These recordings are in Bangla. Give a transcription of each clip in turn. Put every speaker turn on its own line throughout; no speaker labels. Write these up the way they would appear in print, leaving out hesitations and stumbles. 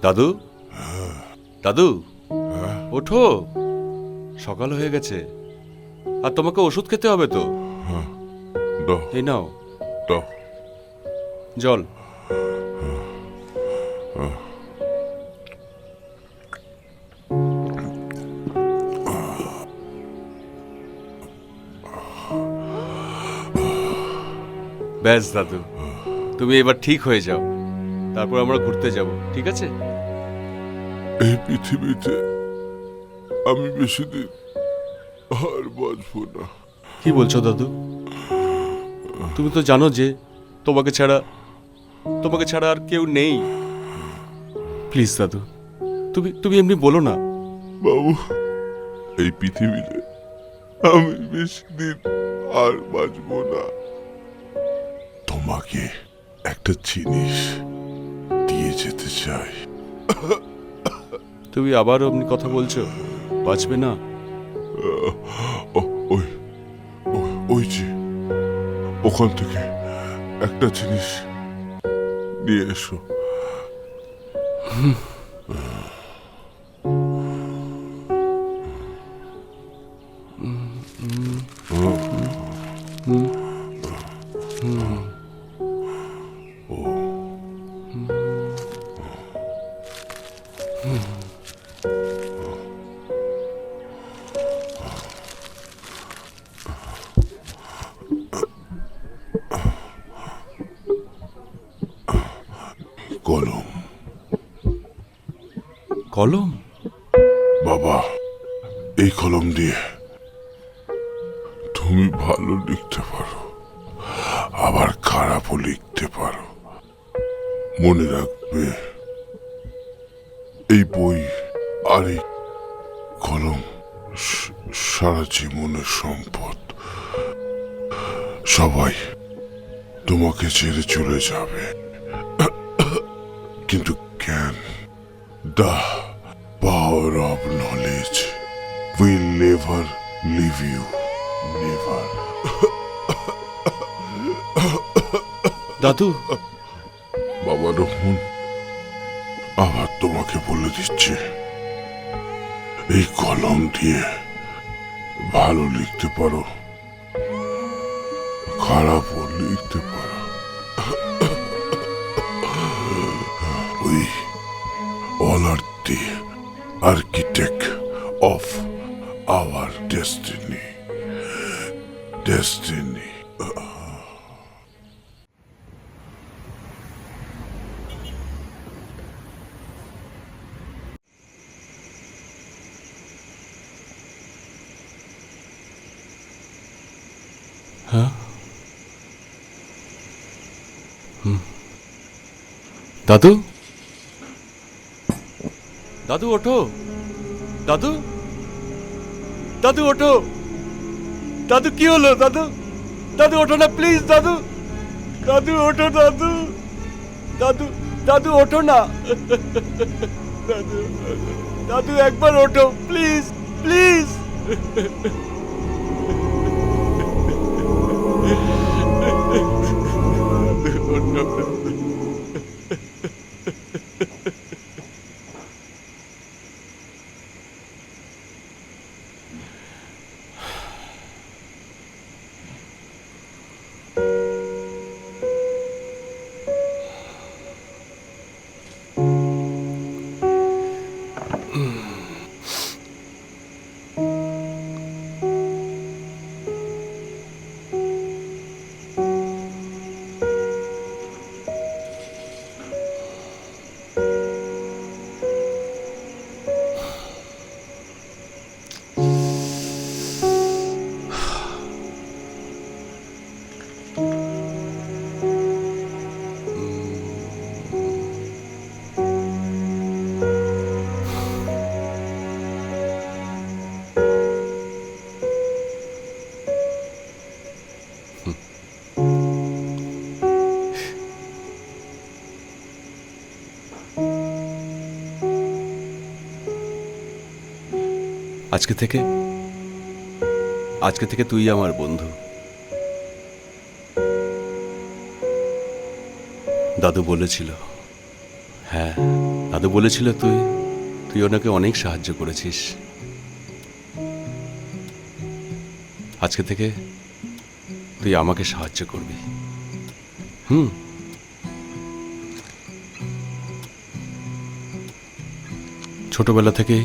দাদু, দাদু, ওঠো, সকাল হয়ে গেছে আর তোমাকে ওষুধ খেতে হবে তো।
দাও
এই নাও
দাও।
জল। ব্যাস দাদু, তুমি এবার ঠিক হয়ে যাও, তারপর আমরা ঘুরতে যাব, ঠিক আছে?
এই পৃথিবীতে আমি বেশি দিন আর বাঁচবো না।
কি বলছো দাদু? তুমি তো জানো যে তোমাকে ছাড়া আর কেউ নেই। প্লিজ দাদু, তুমি তুমি এমনি বলো না।
বাবু, এই পৃথিবীতে আমি বেশি দিন আর বাঁচবো না। তোমাকে একটা জিনিস দিয়ে যেতে চাই।
তুমি আবার অমনি কথা বলছো, বাঁচবে না?
ওই ওই যে ওখান থেকে একটা জিনিস নিয়ে এসো। কলম।
কলম?
বাবা, এই কলম দিয়ে তুমি ভালো লিখতে পারো, আবার খারাপও লিখতে পারো। মনে রাখবে, এই বই আর এই কলম সারা জীবনের সম্পদ। সবাই তোমাকে ছেড়ে চলে যাবে, কিন্তু জ্ঞান, the power of knowledge will never leave you, never.
দাদু,
বাবা রহমান আবার তোমাকে বলে দিচ্ছে, এই কলম দিয়ে ভালো লিখতে পারো, খারাপও লিখতে পারো। We all are the architect of our destiny. Destiny.
হ্যাঁ? দাদু, দাদু ওঠো, দাদু, দাদু ওঠো, দাদু কি হলো? দাদু, দাদু ওঠো না প্লিজ, দাদু, দাদু ওঠো, দাদু, দাদু, দাদু ওঠো না, দাদু, দাদু একবার ওঠো প্লিজ, প্লিজ। আজকে থেকে তুই আমার বন্ধু। দাদু বলেছিল, হ্যাঁ দাদু বলেছিল তুই তুই ওনাকে অনেক সাহায্য করেছিস। আজকে থেকে তুই আমাকে সাহায্য করবি। ছোটবেলা থেকে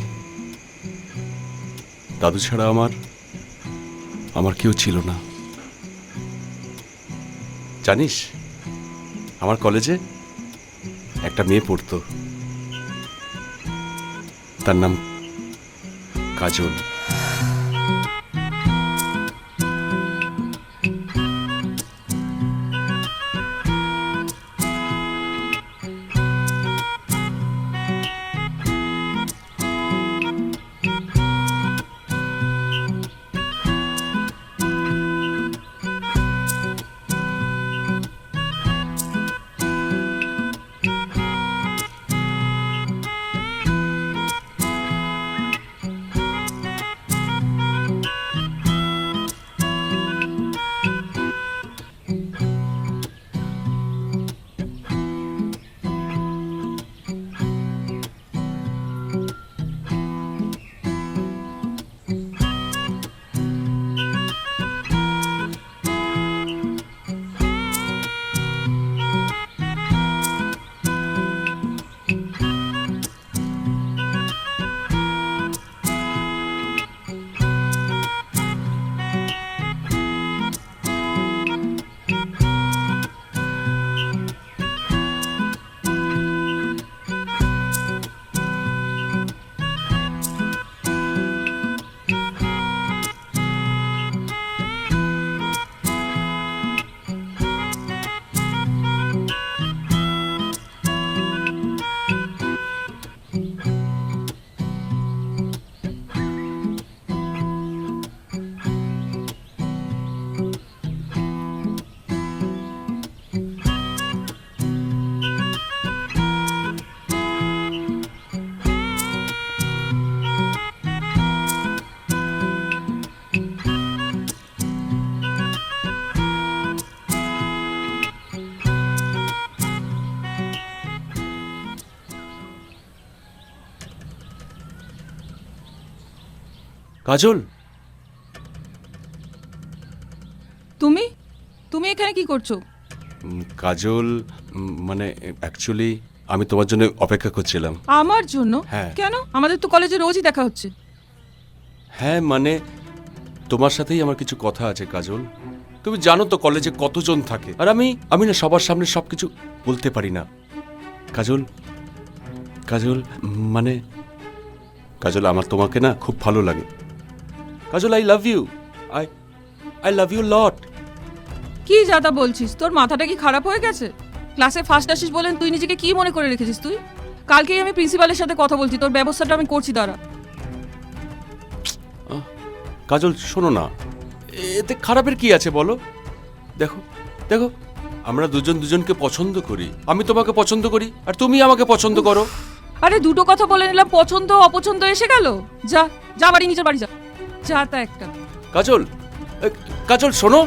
দাদু ছাড়া আমার কেউ ছিল না। জানিস, আমার কলেজে একটা মেয়ে পড়তো, তার নাম কাজল। কাজল,
তুমি তুমি এখানে কি করছো?
কাজল, মানে অ্যাকচুয়ালি আমি তোমার জন্য অপেক্ষা করছিলাম।
আমার জন্য?
হ্যাঁ।
কেন? আমাদের তো কলেজে রোজই দেখা হচ্ছে।
হ্যাঁ, মানে তোমার সাথেই আমার কিছু কথা আছে কাজল। তুমি জানো তো কলেজে কতজন থাকে, আর আমি না সবার সামনে সবকিছু বলতে পারি না। কাজল, কাজল, মানে কাজল, আমার তোমাকে না খুব ভালো লাগে। Kajal, I love you, I love you lot.
কি যাতা বলছিস? তোর মাথাটা কি খারাপ হয়ে গেছে? ক্লাসে ফার্স্ট আসিস বলেন তুই নিজেকে কি মনে করে রেখেছিস তুই? কালকেই আমি প্রিন্সিপালের সাথে কথা বলছি, তোর ব্যবস্থাটা আমি করছি, দাঁড়া।
কাজল শোনো না, এতে খারাপের কি আছে বলো? দেখো দেখো, আমরা দুজন দুজনকে পছন্দ করি। আমি তোমাকে পছন্দ করি আর তুমি আমাকে পছন্দ করো।
আরে দুটো কথা বলে নিলাম, পছন্দ অপছন্দ এসে গেল। যা যা বাড়ি, নিজের বাড়ি যা। যা তা একটা।
কাজল, কাজল শোনো।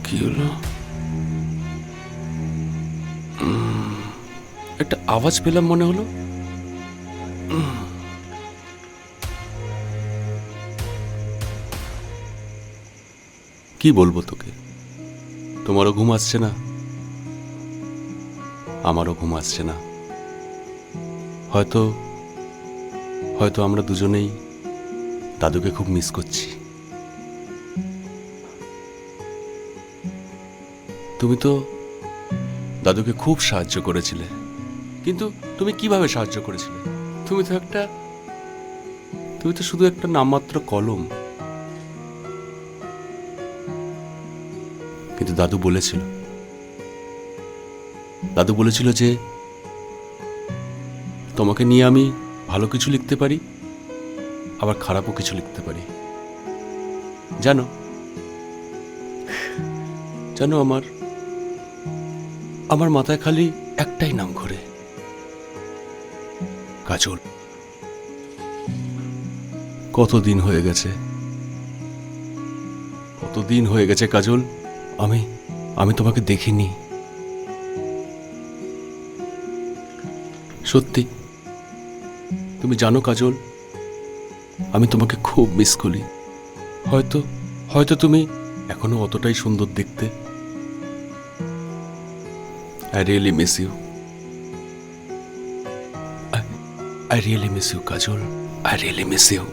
কি হলো? একটা আওয়াজ পেলাম মনে হলো। কি বলবো তোকে? তোমারও ঘুম আসছে না, আমারও ঘুম আসছে না। হয়তো হয়তো আমরা দুজনেই দাদুকে খুব মিস করছি। তুমি তো দাদুকে খুব সাহায্য করেছিলে, কিন্তু তুমি কিভাবে সাহায্য করেছিলে? তুমি তো শুধু একটা নামমাত্র কলম। কিন্তু দাদু বলেছিল যে তোমাকে নিয়ে আমি ভালো কিছু লিখতে পারি, আবার খারাপও কিছু লিখতে পারি। জানো আমার মাথায় খালি একটাই নাম ঘোরে, কাজল। কতদিন হয়ে গেছে কাজল, আমি তোমাকে দেখিনি। সত্যি, তুমি জানো কাজল, আমি তোমাকে খুব মিস করি। হয়তো তুমি এখনো অতটাই সুন্দর দেখতে। I really miss you. I really miss you, Kajol. I really miss you.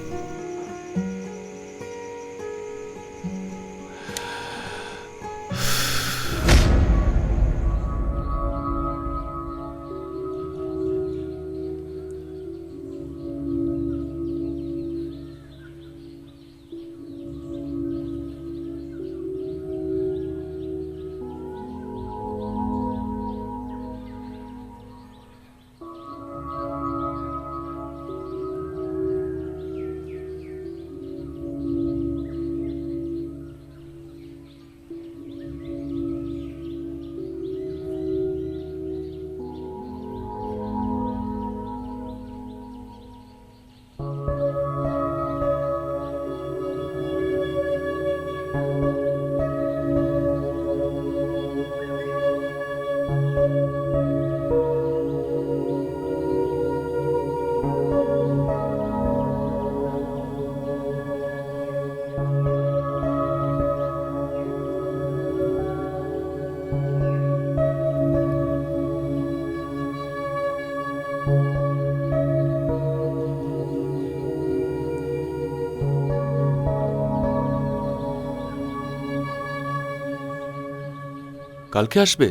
কালকে আসবে?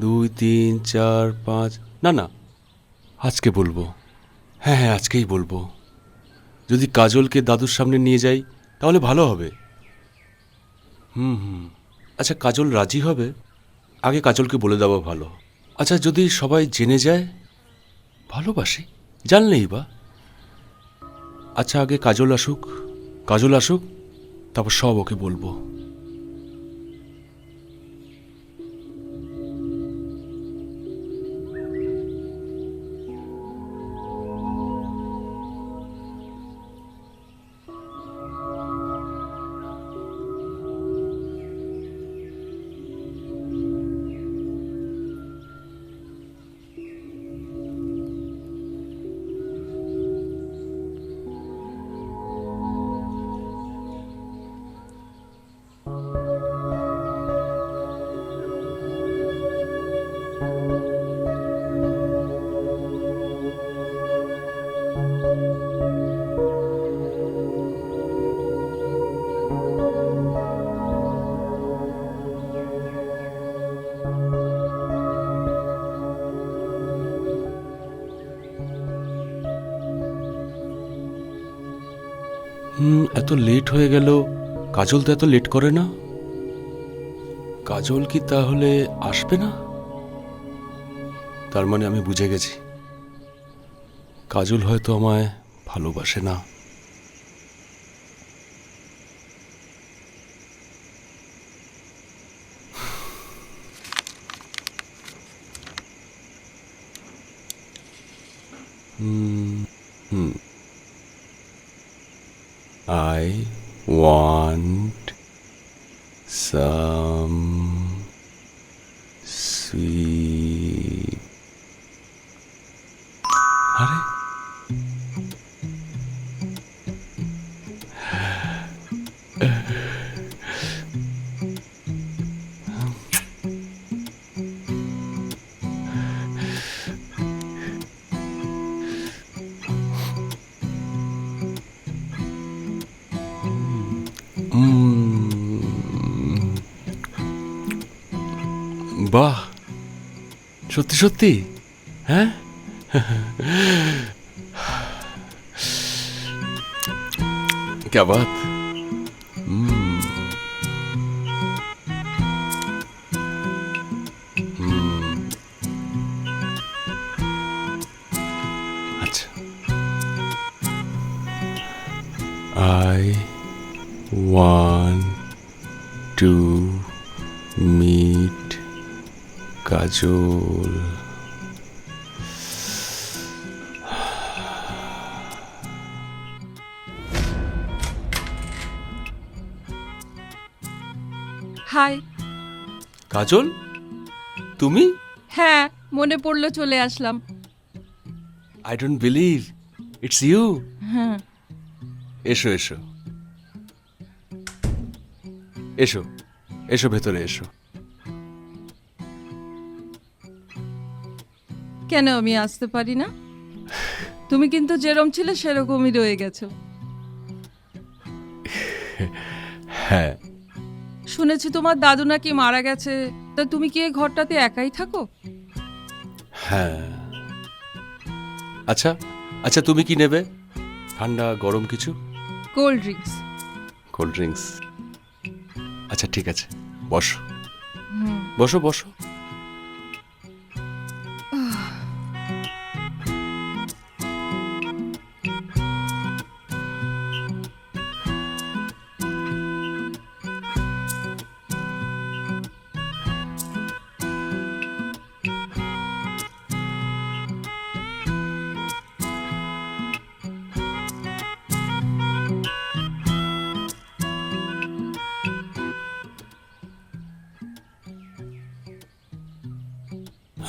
2, 3, 4, 5? না, আজকে বলবো। হ্যাঁ, আজকেই বলবো। যদি কাজলকে দাদুর সামনে নিয়ে যাই তাহলে ভালো হবে। আচ্ছা, কাজল রাজি হবে? আগে কাজলকে বলে দেওয়া ভালো। আচ্ছা, যদি সবাই জেনে যায়? ভালোবাসি, জানলেই বা। আচ্ছা, আগে কাজল আসুক, তারপর সব ওকে বলবো। এত লেট হয়ে গেল। কাজল তো এত লেট করে না। কাজল কি তাহলে আসবে না? তার মানে আমি বুঝে গেছি, কাজল হয়তো আমায় ভালোবাসে না। I want some sweet. আরে বাহ, সত্যি সত্যি, হ্যাঁ? क्या बात। अच्छा, I want to meet Kajal.
Hi.
Kajal, তুমি?
হ্যাঁ, মনে পড়লো, চলে আসলাম।
I don't believe it's you.
হ্যাঁ,
এসো এসো এসো এসো, ভেতরে এসো।
কেন আমি আসতে পারি না? তুমি কিন্তু যেরকম ছিলে সেরকমই রয়ে গেছো।
হ্যাঁ,
শুনেছি তোমার দাদু নাকি মারা গেছে, তা তুমি কি এই ঘরটাতে একাই থাকো?
হ্যাঁ। আচ্ছা আচ্ছা, তুমি কি নেবে? ঠান্ডা গরম কিছু?
Cold drinks.
Cold drinks? আচ্ছা ঠিক আছে, বসো বসো বসো।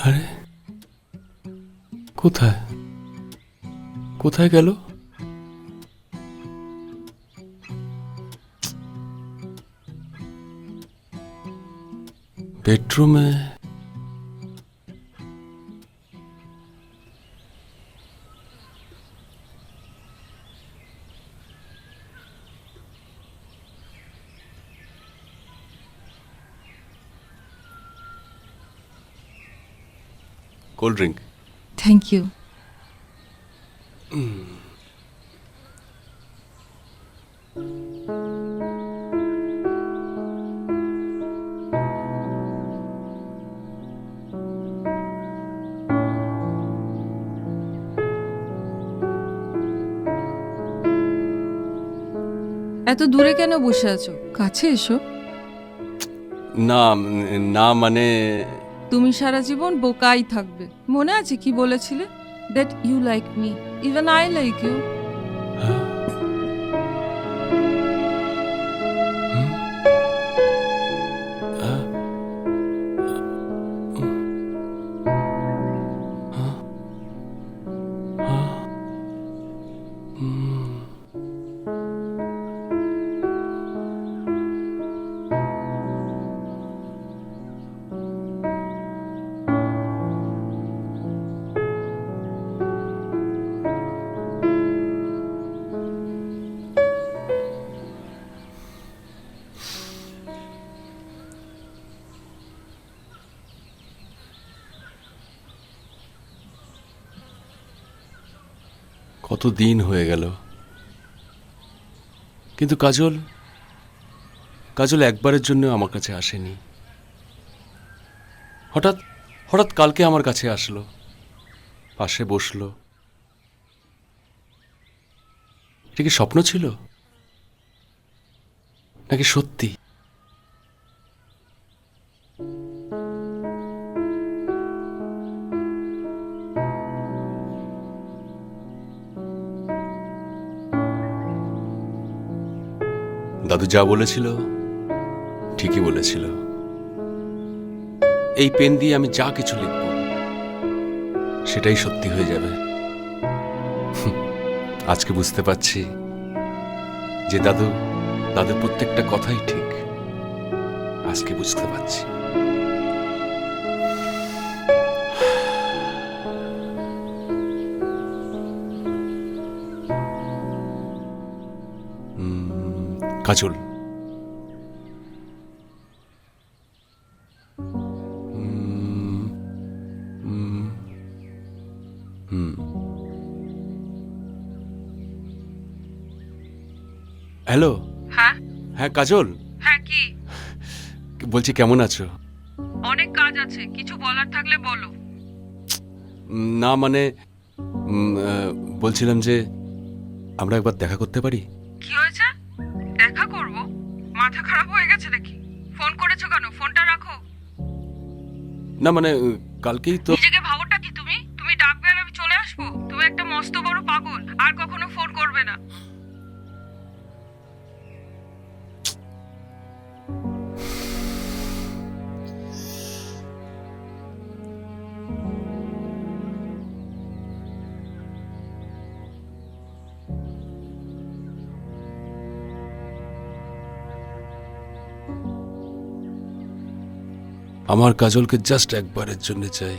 আরে, কোথায় কোথায় গেল? বেডরুমে? Cold drink?
Thank you. এত দূরে কেন বসে আছো? কাছে এসো।
না না, মানে
তুমি সারা জীবন বোকাই থাকবে। মনে আছে কি বলেছিলে? That you like me, even I like you.
কত দিন হয়ে গেল, কিন্তু কাজল কাজল একবারের জন্য আমার কাছে আসেনি। হঠাৎ হঠাৎ কালকে আমার কাছে আসলো, পাশে বসলো। এটা কি স্বপ্ন ছিল নাকি সত্যি? দাদু যা বলেছিল ঠিকই বলেছিল। এই পেন দিয়ে আমি যা কিছু লিখব সেটাই সত্যি হয়ে যাবে। আজকে বুঝতে পারছি যে দাদু তাদের প্রত্যেকটা কথাই ঠিক আজকে বুঝতে পারছি। কাজল, হ্যালো।
হ্যাঁ
হ্যাঁ কাজল,
হ্যাঁ কি?
বলছি কেমন আছো?
অনেক কাজ আছে, কিছু বলার থাকলে বলো।
না মানে বলছিলাম যে আমরা একবার দেখা করতে পারি?
কি হয়েছে? দেখা করব? মাথা খারাপ হয়ে গেছে নাকি? ফোন করেছো কেন? ফোনটা রাখো।
না মানে কালকেই তো।
নিজেকে ভাবোটা কি তুমি? তুমি ডাকবে আর আমি চলে আসবো? তুমি একটা মস্ত বড় পাগল, আর কখনো ফোন করবে না।
আমার কাজলকে জাস্ট একবারের জন্য চাই,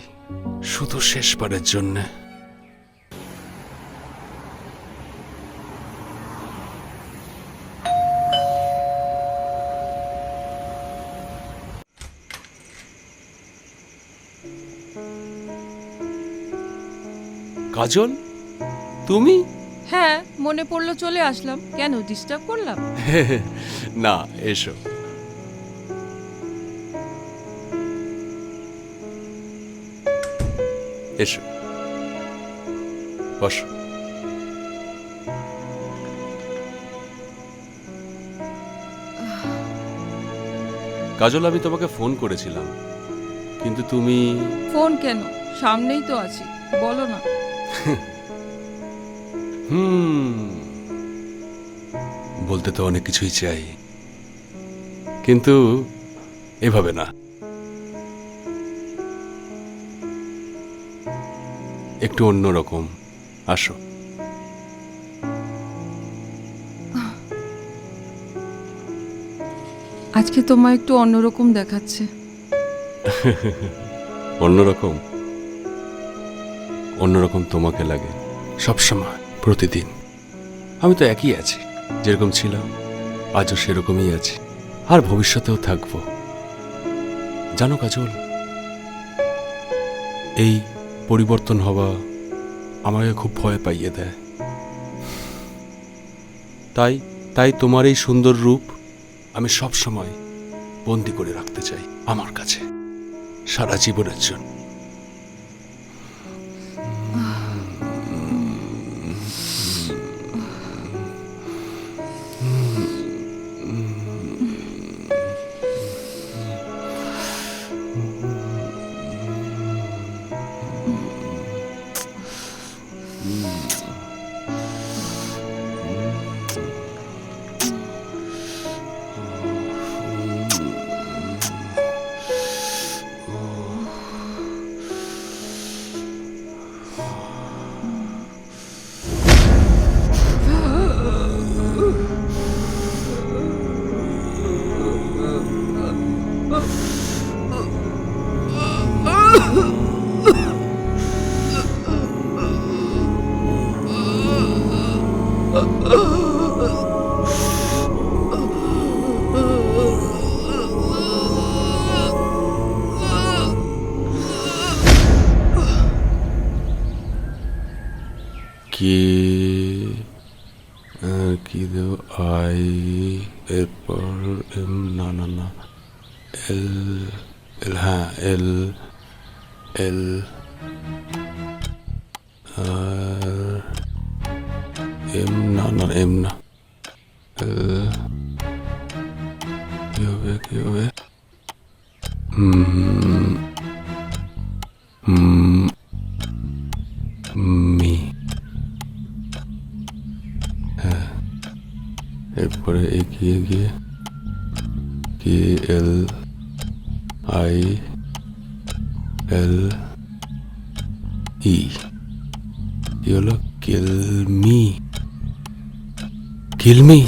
শুধু শেষবারের জন্য। কাজল, তুমি?
হ্যাঁ, মনে পড়লো চলে আসলাম। কেন, ডিস্টার্ব করলাম?
না, এসো। এসো, বসো। কাজল, আমি তোমাকে ফোন করেছিলাম, কিন্তু তুমি।
ফোন কেন? সামনেই তো আছি, বলো না।
বলতে তো অনেক কিছুই চাই, কিন্তু এভাবে না। একটু অন্যরকম। আসো।
আজকে তোমায় একটু অন্যরকম দেখাচ্ছে।
অন্যরকম? অন্যরকম তোমাকে লাগে সবসময়, প্রতিদিন। আমি তো একই আছি, যেরকম ছিলাম আজও সেরকমই আছি, আর ভবিষ্যতেও থাকবো। জানো কাজল, এই পরিবর্তন হওয়া আমাকে খুব ভয় পাইয়ে দেয়। তাই তাই তোমার এই সুন্দর রূপ আমি সব সময় বন্দি করে রাখতে চাই আমার কাছে, সারা জীবনের জন্য। কি দেব? আই, এরপর এম, না না না, এল, এল, হ্যাঁ এল, এল, আর এম, না না এম না, এল, কি হবে কি হবে? মি, হ্যাঁ। এরপরে এগিয়ে গিয়ে কে, এল, আই, এল, ই, কি হলো? কিলমি, কিলমি।